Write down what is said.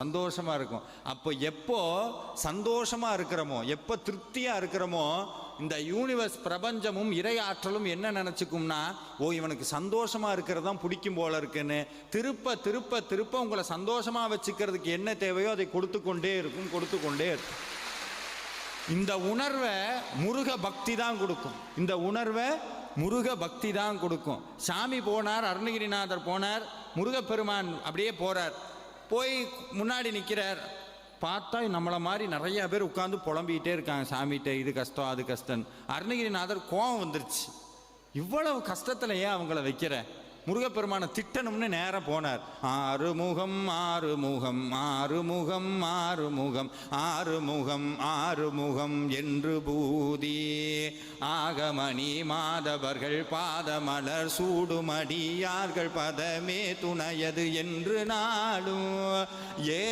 சந்தோஷமா இருக்கும். அப்போ எப்போ சந்தோஷமா இருக்கிறோமோ, எப்போ திருப்தியா இருக்கிறோமோ, இந்த யூனிவர்ஸ் பிரபஞ்சமும் இறை ஆற்றலும் என்ன நினைச்சுக்கும்னா, ஓ இவனுக்கு சந்தோஷமா இருக்கிறது தான் பிடிக்கும் போல இருக்குன்னு திருப்ப திருப்ப திருப்ப உங்களை சந்தோஷமா வச்சுக்கிறதுக்கு என்ன தேவையோ அதை கொடுத்து கொண்டே இருக்கும். இந்த உணர்வை முருக பக்தி தான் கொடுக்கும். இந்த உணர்வை முருக பக்தி தான் கொடுக்கும். சாமி போனார், அருணகிரிநாதர் போனார், முருகப்பெருமான் அப்படியே போறார். போய் முன்னாடி நிற்கிறார். பார்த்தா நம்மளை மாதிரி நிறைய பேர் உட்காந்து புலம்பிக்கிட்டே இருக்காங்க சாமிகிட்ட, இது கஷ்டம் அது கஷ்டம். அருணகிரிநாதர் கோபம் வந்துருச்சு. இவ்வளவு கஷ்டத்தில் ஏன் அவங்கள வைக்கிற? முருகப்பெருமானை திட்டணும்னு நேரம் போனார். ஆறுமுகம் ஆறுமுகம் ஆறுமுகம் ஆறுமுகம் ஆறுமுகம் ஆறுமுகம் என்று பூதி ஆகமணி மாதவர்கள் பாதமலர் சூடுமடியார்கள் பதமே துணையது என்று நாடும் ஏ